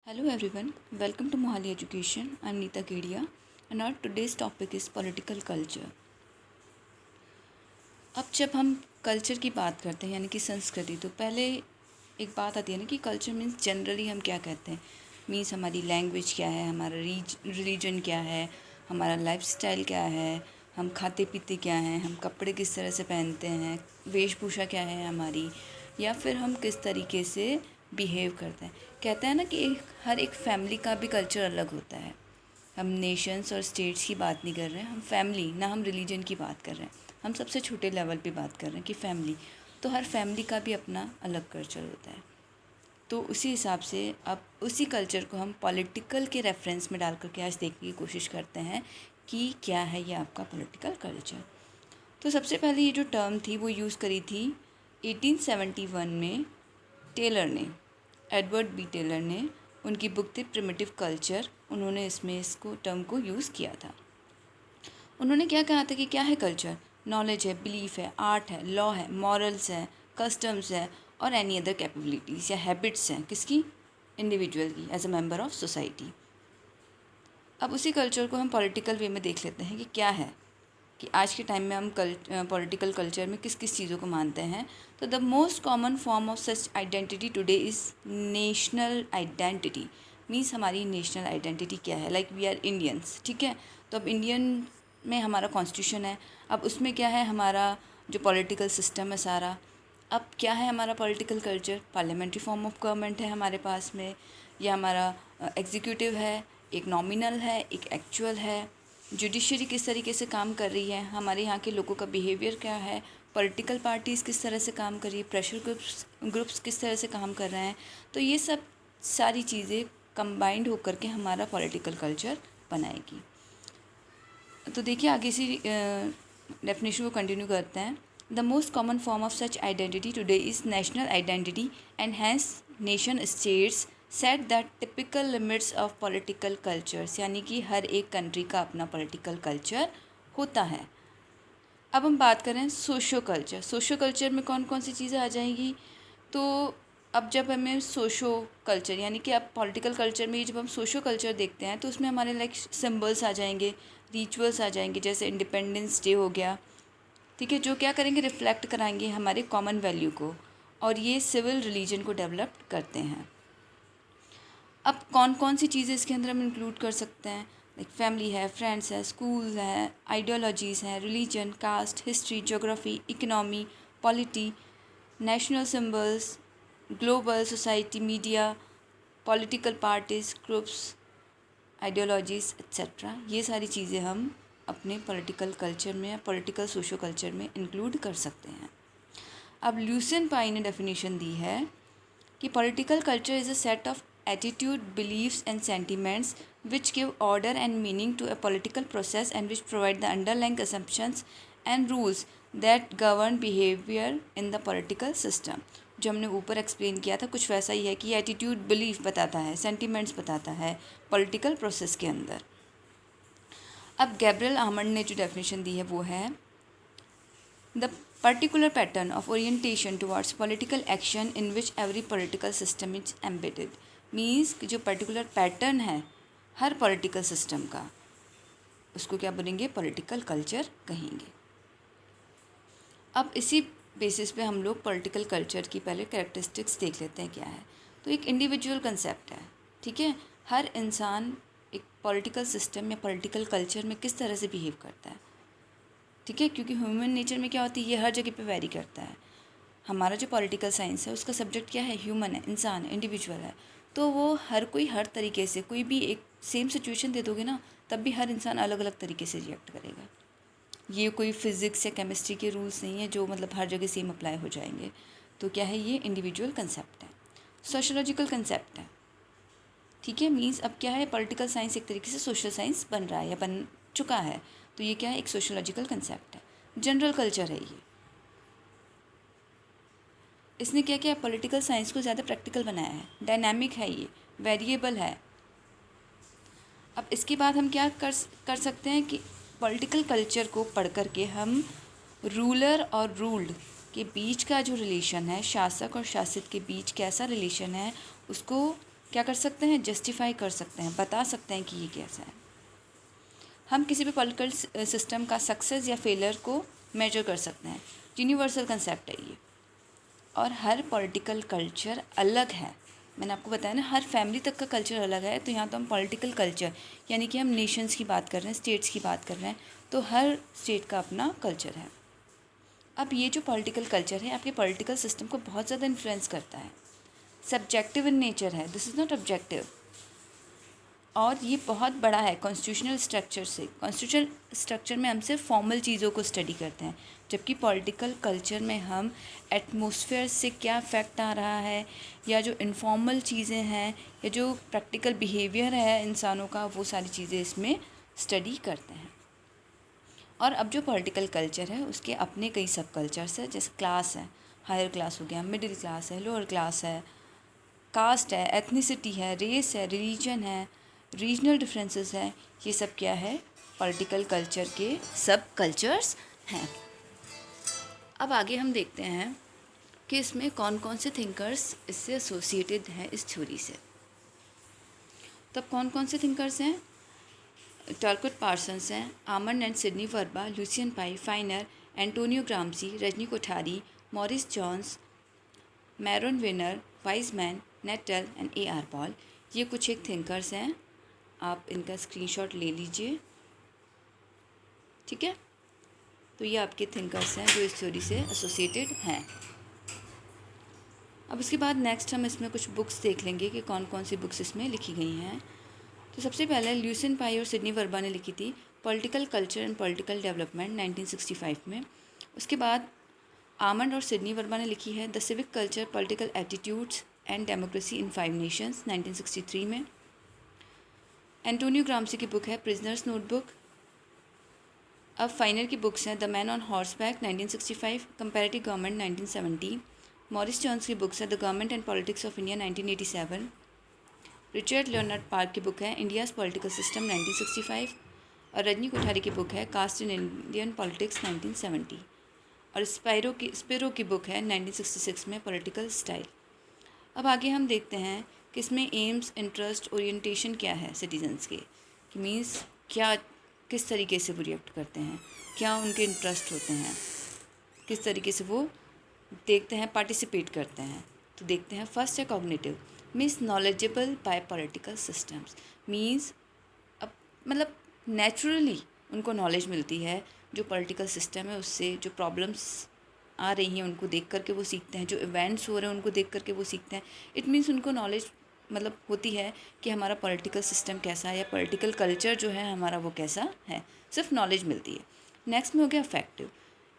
Hello everyone, welcome to Mohali Education. I'm Neeta Kedia and our today's topic is political culture. अब जब हम culture की बात करते हैं यानी कि संस्कृति, तो पहले एक बात आती है ना कि कल्चर मीन्स जनरली हम क्या कहते हैं। मीन्स हमारी लैंग्वेज क्या है, हमारा रिलीजन क्या है, हमारा लाइफस्टाइल क्या है, हम खाते पीते क्या हैं, हम कपड़े किस तरह से पहनते हैं, वेशभूषा क्या है हमारी, या फिर हम किस तरीके से बिहेव करते हैं। कहते हैं ना कि हर एक फैमिली का भी कल्चर अलग होता है। हम नेशंस और स्टेट्स की बात नहीं कर रहे हैं, हम फैमिली ना, हम रिलीजन की बात कर रहे हैं। हम सबसे छोटे लेवल पे बात कर रहे हैं कि फैमिली, तो हर फैमिली का भी अपना अलग कल्चर होता है। तो उसी हिसाब से अब उसी कल्चर को हम पॉलिटिकल के रेफरेंस में डाल करके आज देखने की कोशिश करते हैं कि क्या है ये आपका पॉलिटिकल कल्चर। तो सबसे पहले ये जो टर्म थी वो यूज़ करी थी 1871 में टेलर ने, एडवर्ड बी टेलर ने। उनकी बुक थी प्रिमिटिव कल्चर, उन्होंने इसमें इसको टर्म को यूज़ किया था। उन्होंने क्या कहा था कि क्या है कल्चर? नॉलेज है, बिलीफ है, आर्ट है, लॉ है, मॉरल्स है, कस्टम्स है और एनी अदर कैपेबिलिटीज़ या हैबिट्स हैं किसकी? इंडिविजुअल की, as a member of society. अब उसी कल्चर को हम पॉलिटिकल वे में देख लेते हैं कि क्या है, कि आज के टाइम में हम पॉलिटिकल कल्चर में किस किस चीज़ों को मानते हैं। तो the most common form of such identity today is national identity. Means हमारी नेशनल आइडेंटिटी क्या है? लाइक वी आर इंडियंस, ठीक है। तो अब इंडियन में हमारा कॉन्स्टिट्यूशन है, अब उसमें क्या है हमारा जो पॉलिटिकल सिस्टम है सारा। अब क्या है हमारा political culture? Parliamentary form of government है हमारे पास में, या हमारा एग्जीक्यूटिव है, एक नॉमिनल है, एक एक्चुअल है। जुडिशरी किस तरीके से काम कर रही है, हमारे यहाँ के लोगों का बिहेवियर क्या है, पॉलिटिकल पार्टीज़ किस तरह से काम कर रही है, प्रेशर ग्रुप्स किस तरह से काम कर रहे हैं। तो ये सब सारी चीज़ें कंबाइंड होकर के हमारा पॉलिटिकल कल्चर बनाएगी। तो देखिए आगे सी डेफिनेशन को कंटिन्यू करते हैं। The most common form of such identity today is national identity and hence nation states set the typical limits of political cultures. यानी कि हर एक कंट्री का अपना पॉलिटिकल कल्चर होता है। अब हम बात करें सोशो कल्चर। सोशो कल्चर में कौन कौन सी चीज़ें आ जाएंगी? तो अब जब हमें सोशो कल्चर यानी कि अब पॉलिटिकल कल्चर में जब हम सोशो कल्चर देखते हैं तो उसमें हमारे लाइक सिम्बल्स आ जाएंगे, रिचुअल्स आ जाएंगे, जैसे इंडिपेंडेंस डे हो गया, ठीक है, जो क्या करेंगे, रिफ्लेक्ट कराएंगे हमारे कॉमन वैल्यू को, और ये सिविल रिलीजन को डेवलप करते हैं। अब कौन कौन सी चीज़ें इसके अंदर हम इंक्लूड कर सकते हैं? लाइक फैमिली है, फ्रेंड्स है, स्कूल है, आइडियोलॉजीज़ हैं, religion, caste, history, geography, economy, polity, national symbols, global society, media, political parties, groups, ideologies etcetera. ये सारी चीज़ें हम अपने पॉलिटिकल कल्चर में या पॉलिटिकल सोशो कल्चर में इंक्लूड कर सकते हैं। अब ल्यूसियन पाई ने डेफिनेशन दी है कि political culture is a set of attitude, beliefs and sentiments which give order and meaning to a political process and which provide the underlying assumptions and rules that govern behavior in the political system। जो हमने ऊपर explain किया था कुछ वैसा ही है कि attitude, belief बताता है, सेंटिमेंट्स बताता है पॉलिटिकल प्रोसेस के अंदर। अब गैब्रियल आमंड ने जो डेफिनेशन दी है वो है the particular pattern of orientation towards political action in which every political system is embedded। Means कि जो पर्टिकुलर पैटर्न है हर पॉलिटिकल सिस्टम का, उसको क्या बोलेंगे? पॉलिटिकल कल्चर कहेंगे। अब इसी बेसिस पे हम लोग पॉलिटिकल कल्चर की पहले कैरेक्टरिस्टिक्स देख लेते हैं क्या है। तो एक इंडिविजुअल कंसेप्ट है, ठीक है। हर इंसान एक पॉलिटिकल सिस्टम या पॉलिटिकल कल्चर में किस तरह से बिहेव करता है, ठीक है, क्योंकि ह्यूमन नेचर में क्या होती है, ये हर जगह पे वेरी करता है। हमारा जो पॉलिटिकल साइंस है उसका सब्जेक्ट क्या है? ह्यूमन है, इंसान है, इंडिविजुअल है। तो वो हर कोई हर तरीके से, कोई भी एक सेम सिचुएशन दे दोगे ना, तब भी हर इंसान अलग अलग तरीके से रिएक्ट करेगा। ये कोई फिज़िक्स या केमिस्ट्री के रूल्स नहीं है जो मतलब हर जगह सेम अप्लाई हो जाएंगे। तो क्या है, ये इंडिविजुअल कंसेप्ट है, सोशोलॉजिकल कंसेप्ट है, ठीक है। मीन्स अब क्या है, पॉलिटिकल साइंस एक तरीके से सोशल साइंस बन रहा है या बन चुका है। तो ये क्या है, एक सोशोलॉजिकल कंसेप्ट है। जनरल कल्चर है ये, इसने क्या किया, पॉलिटिकल साइंस को ज़्यादा प्रैक्टिकल बनाया है, डायनामिक है, ये वेरिएबल है। अब इसके बाद हम क्या कर सकते हैं कि पॉलिटिकल कल्चर को पढ़ कर के हम रूलर और रूल्ड के बीच का जो रिलेशन है, शासक और शासित के बीच कैसा रिलेशन है, उसको क्या कर सकते हैं, जस्टिफाई कर सकते हैं, बता सकते हैं कि ये कैसा है। हम किसी भी पॉलिटिकल सिस्टम का सक्सेस या फेलियर को मेजर कर सकते हैं। यूनिवर्सल कंसेप्ट है ये। और हर पॉलिटिकल कल्चर अलग है। मैंने आपको बताया ना, हर फैमिली तक का कल्चर अलग है। तो यहाँ तो हम पॉलिटिकल कल्चर यानी कि हम नेशंस की बात कर रहे हैं, स्टेट्स की बात कर रहे हैं, तो हर स्टेट का अपना कल्चर है। अब ये जो पॉलिटिकल कल्चर है आपके पॉलिटिकल सिस्टम को बहुत ज़्यादा इन्फ्लुएंस करता है। सब्जेक्टिव इन नेचर है, दिस इज़ नॉट ऑब्जेक्टिव। और ये बहुत बड़ा है कॉन्स्टिट्यूशनल स्ट्रक्चर से। कॉन्स्टिट्यूशनल स्ट्रक्चर में हम सिर्फ फॉर्मल चीज़ों को स्टडी करते हैं, जबकि पॉलिटिकल कल्चर में हम एटमॉस्फेयर से क्या इफ़ेक्ट आ रहा है, या जो इनफॉर्मल चीज़ें हैं, या जो प्रैक्टिकल बिहेवियर है इंसानों का, वो सारी चीज़ें इसमें स्टडी करते हैं। और अब जो पॉलिटिकल कल्चर है उसके अपने कई सब कल्चर्स हैं, जैसे क्लास है, हायर क्लास हो गया, मिडिल क्लास है, लोअर क्लास है, कास्ट है, एथनिसिटी है, रेस है, रिलीजन है, रीजनल डिफरेंसेस हैं। ये सब क्या है, पॉलिटिकल कल्चर के सब कल्चर्स हैं। अब आगे हम देखते हैं कि इसमें कौन कौन से थिंकर्स इससे एसोसिएटेड हैं इस थ्योरी से। तब कौन कौन से थिंकर्स हैं, टॉलकोट पार्सन्स हैं, Almond and Sidney Verba, Lucian Pye, Finer, Antonio Gramsci, Rajni Kothari, Morris Jones, Myron Weiner, Wiseman, Nettl and A.R. Paul. ये कुछ एक थिंकर्स हैं, आप इनका स्क्रीनशॉट ले लीजिए, ठीक है। तो ये आपके थिंकर्स हैं जो इस थ्योरी से एसोसिएटेड हैं। अब उसके बाद नेक्स्ट हम इसमें कुछ बुक्स देख लेंगे कि कौन कौन सी बुक्स इसमें लिखी गई हैं। तो सबसे पहले ल्यूसियन पाई और सिडनी वर्बा ने लिखी थी political culture and political development 1965 में। उसके बाद आमंड और सिडनी वर्बा ने लिखी है the civic culture, political attitudes and democracy in 5 nations 1963 में। एंटोनियो ग्राम्सी की बुक है प्रिजनर्स नोटबुक। अब फाइनर की बुक्स हैं the man on horseback 1965, comparative government 1970। Morris Jones की बुक्स है the government and politics of India 1987। Richard Leonard Park की book है इंडियाज़ पॉलिटिकल सिस्टम 1965। और रजनी कोठारी की बुक है कास्ट इन इंडियन पॉलिटिक्स 1970। और स्पिरो की बुक है 1966 में पॉलिटिकल स्टाइल। अब आगे हम देखते हैं कि इसमें एम्स, इंटरेस्ट, ओरिएंटेशन क्या है सिटीजन्स के, कि मीन्स क्या, किस तरीके से वो रिएक्ट करते हैं, क्या उनके इंटरेस्ट होते हैं, किस तरीके से वो देखते हैं, पार्टिसिपेट करते हैं। तो देखते हैं, फर्स्ट है cognitive, means knowledgeable bye political systems. Means अब मतलब नेचुरली उनको नॉलेज मिलती है, जो पॉलिटिकल सिस्टम है उससे जो प्रॉब्लम्स आ रही हैं उनको देख करके वो सीखते हैं, जो इवेंट्स हो रहे हैं उनको देख करके वो सीखते हैं। इट मीन्स उनको नॉलेज मतलब होती है कि हमारा पॉलिटिकल सिस्टम कैसा है, या पॉलिटिकल कल्चर जो है हमारा वो कैसा है, सिर्फ नॉलेज मिलती है। नेक्स्ट में हो गया अफेक्टिव,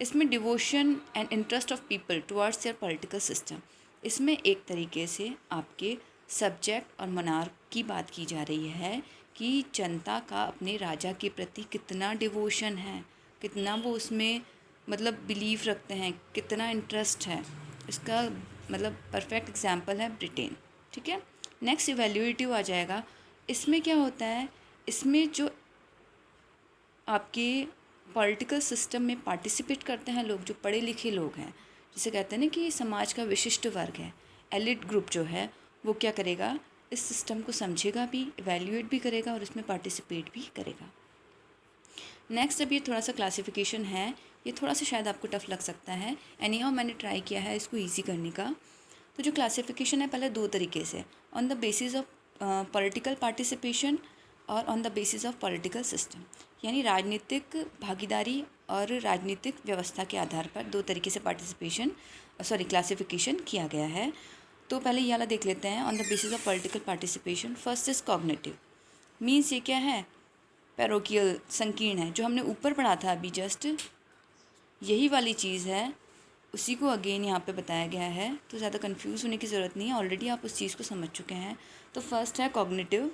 इसमें devotion and interest of people towards their political system. इसमें एक तरीके से आपके सब्जेक्ट और मनार्क की बात की जा रही है कि जनता का अपने राजा के प्रति कितना डिवोशन है, कितना वो उसमें मतलब बिलीव रखते हैं, कितना इंटरेस्ट है। इसका मतलब परफेक्ट एग्जांपल है ब्रिटेन, ठीक है। नेक्स्ट इवैल्यूएटिव आ जाएगा। इसमें क्या होता है, इसमें जो आपके पॉलिटिकल सिस्टम में पार्टिसिपेट करते हैं लोग, जो पढ़े लिखे लोग हैं, जिसे कहते हैं ना कि समाज का विशिष्ट वर्ग है, एलिट ग्रुप जो है, वो क्या करेगा, इस सिस्टम को समझेगा भी, इवैल्यूएट भी करेगा और इसमें पार्टिसिपेट भी करेगा। नेक्स्ट अब ये थोड़ा सा क्लासिफिकेशन है, ये थोड़ा सा शायद आपको टफ लग सकता है, एनी हाउ मैंने ट्राई किया है इसको ईजी करने का। तो जो क्लासिफिकेशन है पहले दो तरीके से, on the basis of political participation और on the basis of political system, यानी राजनीतिक भागीदारी और राजनीतिक व्यवस्था के आधार पर दो तरीके से क्लासिफिकेशन किया गया है। तो पहले ये वाला देख लेते हैं, on the basis of political participation. First is cognitive, means ये क्या है, पैरोकियल, संकीर्ण है, जो हमने ऊपर पढ़ा था अभी जस्ट यही वाली चीज़ है, उसी को अगेन यहाँ पे बताया गया है। तो ज़्यादा कंफ्यूज होने की ज़रूरत नहीं है, ऑलरेडी आप उस चीज़ को समझ चुके हैं। तो फर्स्ट है कॉग्निटिव।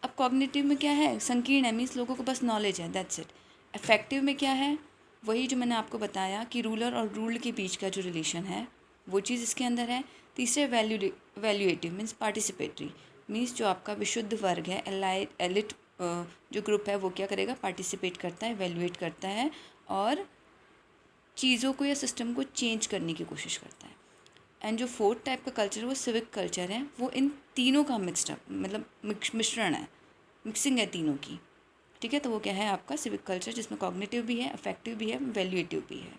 अब कॉग्निटिव में क्या है, संकीर्ण है, मीन्स लोगों को बस नॉलेज है, दैट्स इट। इफेक्टिव में क्या है, वही जो मैंने आपको बताया कि रूलर और रूल्ड के बीच का जो रिलेशन है वो चीज़ इसके अंदर है। तीसरे वैल्यूएटिव मीन्स पार्टिसिपेटरी, मीन्स जो आपका विशुद्ध वर्ग है, एलिट जो ग्रुप है वो क्या करेगा, पार्टिसिपेट करता है, वैल्यूएट करता है और चीज़ों को या सिस्टम को चेंज करने की कोशिश करता है। एंड जो फोर्थ टाइप का कल्चर है वो सिविक कल्चर है, वो इन तीनों का मिक्सड मतलब मिश्रण है, मिक्सिंग है तीनों की, ठीक है। तो वो क्या है आपका सिविक कल्चर, जिसमें कॉग्निटिव भी है, अफेक्टिव भी है, वैल्यूएटिव भी है।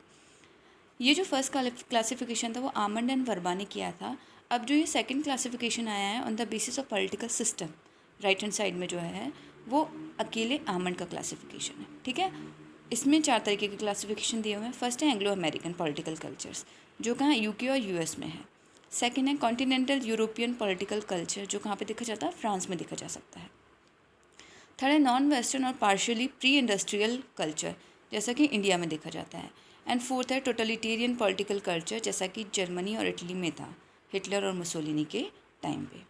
ये जो फर्स्ट क्लासिफिकेशन था वो आमंड एंड वर्मा ने किया था। अब जो ये सेकंड क्लासिफिकेशन आया है on the basis of political system, right hand side में जो है वो अकेले आमंड का क्लासिफिकेशन है, ठीक है। इसमें 4 तरीके के क्लासिफिकेशन दिए हुए हैं। फर्स्ट है एंग्लो अमेरिकन पॉलिटिकल कल्चर्स, जो कहाँ यूके और यूएस में है। सेकंड है कॉन्टिनेंटल यूरोपियन पॉलिटिकल कल्चर, जो कहाँ पे देखा जाता है, फ्रांस में देखा जा सकता है। थर्ड है नॉन वेस्टर्न और पार्शियली प्री इंडस्ट्रियल कल्चर, जैसा कि इंडिया में देखा जाता है। एंड फोर्थ है टोटलिटेरियन पॉलिटिकल कल्चर, जैसा कि जर्मनी और इटली में था हिटलर और मुसोलिनी के टाइम पे,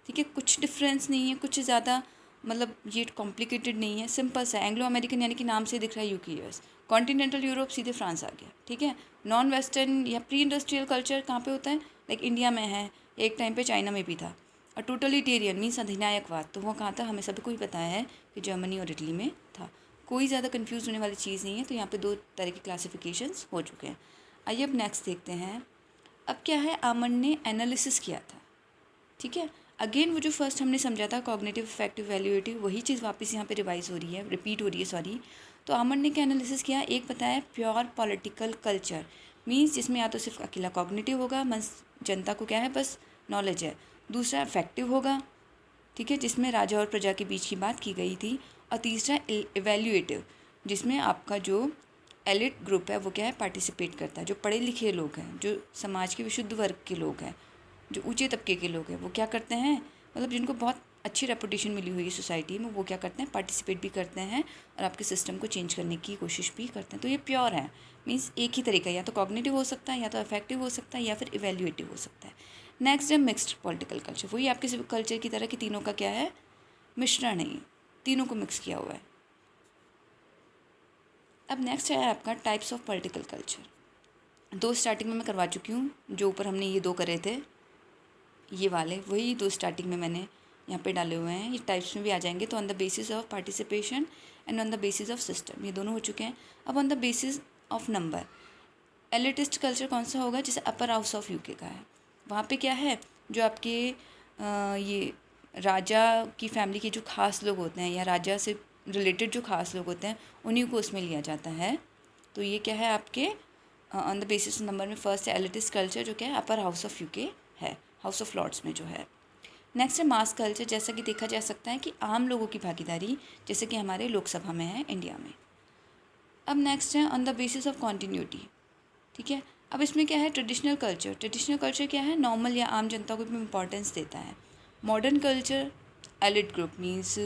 ठीक है। कुछ डिफरेंस नहीं है, कुछ ज़्यादा मतलब ये कॉम्प्लिकेटेड नहीं है, सिंपल सा। एंग्लो अमेरिकन यानी कि नाम से दिख रहा है यूके यूएस, कॉन्टिनेंटल यूरोप सीधे फ्रांस आ गया, ठीक है। नॉन वेस्टर्न या प्री इंडस्ट्रियल कल्चर कहाँ पे होता है, लाइक इंडिया में है, एक टाइम पे चाइना में भी था। और टोटलिटेरियन मीन्स अधिनायकवाद, तो वो कहाँ था, हमें सभी को ही पता है कि जर्मनी और इटली में था। कोई ज़्यादा कंफ्यूज होने वाली चीज़ नहीं है। तो यहाँ पे 2 तरह के क्लासिफिकेशंस हो चुके हैं। आइए अब नेक्स्ट देखते हैं। अब क्या है, आमंड ने एनालिसिस किया था, ठीक है। अगेन वो जो फर्स्ट हमने समझा था कॉग्निटिव, इफेक्टिव, वैल्यूएटिव, वही चीज़ वापस यहाँ पे रिवाइज हो रही है, रिपीट हो रही है, सॉरी। तो आमंड ने क्या एनालिसिस किया, एक बताया प्योर पॉलिटिकल कल्चर, मीन्स जिसमें या तो सिर्फ अकेला कॉग्निटिव होगा, बस जनता को क्या है, बस नॉलेज है। दूसरा इफेक्टिव होगा, ठीक है, जिसमें राजा और प्रजा के बीच की बात की गई थी। और तीसरा इवैल्यूएटिव, जिसमें आपका जो एलिट ग्रुप है वो क्या है, पार्टिसिपेट करता है। जो पढ़े लिखे लोग हैं, जो समाज के विशुद्ध वर्ग के लोग हैं, जो ऊंचे तबके के लोग हैं, वो क्या करते हैं, मतलब जिनको बहुत अच्छी रेपुटेशन मिली हुई है सोसाइटी में, वो क्या करते हैं, पार्टिसिपेट भी करते हैं और आपके सिस्टम को चेंज करने की कोशिश भी करते हैं। तो ये प्योर है, मीन्स एक ही तरीका, या तो कॉग्निटिव हो सकता है, या तो इफेक्टिव हो सकता है, या फिर इवैल्यूएटिव हो सकता है। नेक्स्ट है मिक्स्ड पॉलिटिकल कल्चर, वही आपके सिविक कल्चर की तरह कि तीनों का क्या है, मिश्रण है, तीनों को मिक्स किया हुआ है। अब नेक्स्ट है आपका types of political culture. 2 starting में मैं करवा चुकी हूँ, जो ऊपर हमने ये 2 करे थे, ये वाले वही 2 स्टार्टिंग में मैंने यहाँ पे डाले हुए हैं। ये टाइप्स में भी आ जाएंगे। तो on the basis of participation and on the basis of system, ये दोनों हो चुके हैं। अब on the basis of number, elitist culture कौन सा होगा, जैसे अपर हाउस ऑफ यूके का है, वहाँ पे क्या है, जो आपके ये राजा की फैमिली के जो खास लोग होते हैं, या राजा से रिलेटेड जो खास लोग होते हैं, उन्हीं को उसमें लिया जाता है। तो ये क्या है आपके ऑन द बेसिस नंबर में फर्स्ट है एलिटिस्ट कल्चर, जो क्या है अपर हाउस ऑफ यूके है, हाउस ऑफ लॉर्ड्स में जो है। नेक्स्ट है मास कल्चर, जैसा कि देखा जा सकता है कि आम लोगों की भागीदारी, जैसे कि हमारे लोकसभा में है इंडिया में। अब नेक्स्ट है on the basis of continuity, ठीक है। अब इसमें क्या है, ट्रेडिशनल कल्चर। ट्रेडिशनल कल्चर क्या है, नॉर्मल या आम जनता को भी इम्पोर्टेंस देता है। Modern culture, elite group, means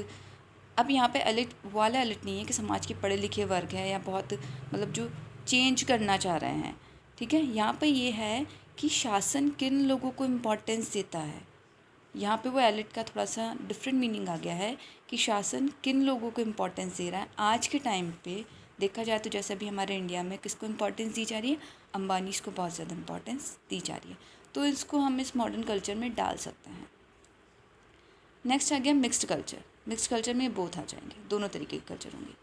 अब यहाँ पे एलिट वाला एलिट नहीं है कि समाज के पढ़े लिखे वर्ग है या बहुत मतलब जो चेंज करना चाह रहे हैं, ठीक है। यहाँ पे ये है कि शासन किन लोगों को इम्पोर्टेंस देता है। यहाँ पे वो एलिट का थोड़ा सा डिफरेंट मीनिंग आ गया है कि शासन किन लोगों को इम्पोर्टेंस दे रहा है। आज के टाइम पे देखा जाए तो जैसे अभी हमारे इंडिया में किसको इम्पोर्टेंस दी जा रही है, अंबानीज़ को बहुत ज़्यादा इम्पोर्टेंस दी जा रही है। तो इसको हम इस मॉडर्न कल्चर में डाल सकते हैं। नेक्स्ट आ गया मिक्स्ड कल्चर। मिक्स्ड कल्चर में बोथ आ जाएंगे, दोनों तरीके के कल्चर होंगे।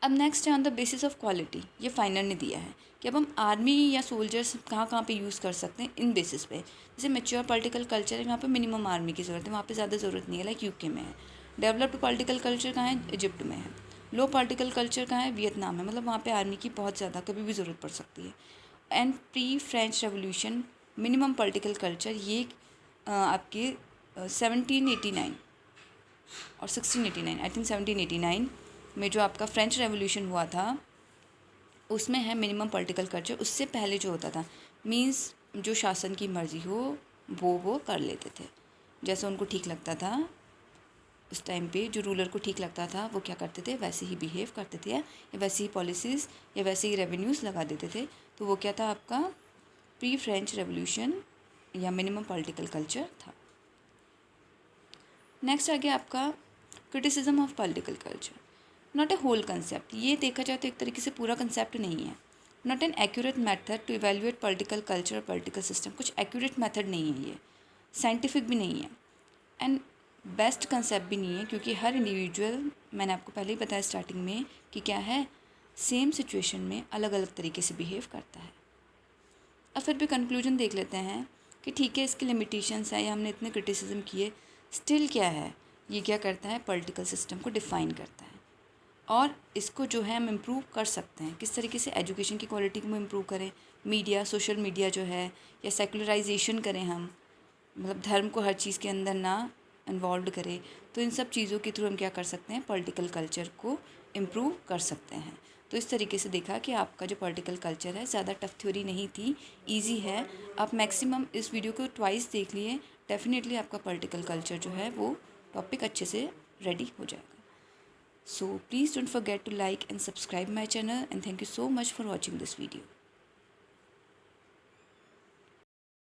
अब नेक्स्ट है on the basis of quality, ये फाइनल ने दिया है कि अब हम आर्मी या सोल्जर्स कहाँ कहाँ पे यूज़ कर सकते हैं इन बेसिस पे। जैसे मेच्योर पॉलिटिकल कल्चर है, वहाँ पे मिनिमम आर्मी की ज़रूरत है, वहाँ पे ज़्यादा ज़रूरत नहीं है, लाइक यूके में है। डेवलप्ड पॉलिटिकल कल्चर कहाँ है, इजिप्ट में है। लो पॉलिटिकल कल्चर कहाँ है, वियतनाम है, मतलब वहाँ पे आर्मी की बहुत ज़्यादा कभी भी ज़रूरत पड़ सकती है। And pre French revolution minimum political culture, ये आपके 1789 और 1689, आई थिंक 1789 में जो आपका फ्रेंच रेवोल्यूशन हुआ था, उसमें है मिनिमम पॉलिटिकल कल्चर। उससे पहले जो होता था, मींस जो शासन की मर्ज़ी हो वो कर लेते थे, जैसा उनको ठीक लगता था। उस टाइम पे जो रूलर को ठीक लगता था वो क्या करते थे, वैसे ही बिहेव करते थे, या वैसे ही पॉलिसीज़ या वैसे ही रेवेन्यूज़ लगा देते थे। तो वो क्या था आपका प्री फ्रेंच रेवोल्यूशन या मिनिमम पॉलिटिकल कल्चर था। नेक्स्ट आ गया आपका criticism of political culture. Not a whole concept, ये देखा जाए तो एक तरीके से पूरा कंसेप्ट नहीं है। Not an accurate method to evaluate political culture और पॉलिटिकल सिस्टम, कुछ एक्यूरेट मेथड नहीं है, ये साइंटिफिक भी नहीं है एंड बेस्ट कंसेप्ट भी नहीं है, क्योंकि हर इंडिविजुअल, मैंने आपको पहले ही बताया स्टार्टिंग में कि क्या है, सेम सिचुएशन में अलग अलग तरीके से बिहेव करता है। अब फिर भी कंक्लूजन देख लेते हैं कि ठीक है, इसकी लिमिटेशंस है या हमने इतने क्रिटिसिज्म किए, स्टिल क्या है, ये क्या करता है, पॉलिटिकल सिस्टम को डिफ़ाइन करता है। और इसको जो है हम इम्प्रूव कर सकते हैं। किस तरीके से? एजुकेशन की क्वालिटी को इम्प्रूव करें, मीडिया, सोशल मीडिया जो है, या सेकुलराइजेशन करें हम, मतलब धर्म को हर चीज़ के अंदर ना इन्वॉल्व करें। तो इन सब चीज़ों के थ्रू हम क्या कर सकते हैं, पॉलिटिकल कल्चर को इम्प्रूव कर सकते हैं। तो इस तरीके से देखा कि आपका जो पॉलिटिकल कल्चर है ज़्यादा टफ थ्योरी नहीं थी, ईजी है। आप मैक्सिमम इस वीडियो को ट्वाइस देख लिए, डेफिनेटली आपका पॉलिटिकल कल्चर जो है वो टॉपिक अच्छे से रेडी हो जाएगा। So please don't forget to like and subscribe my channel, and thank you so much for watching this video.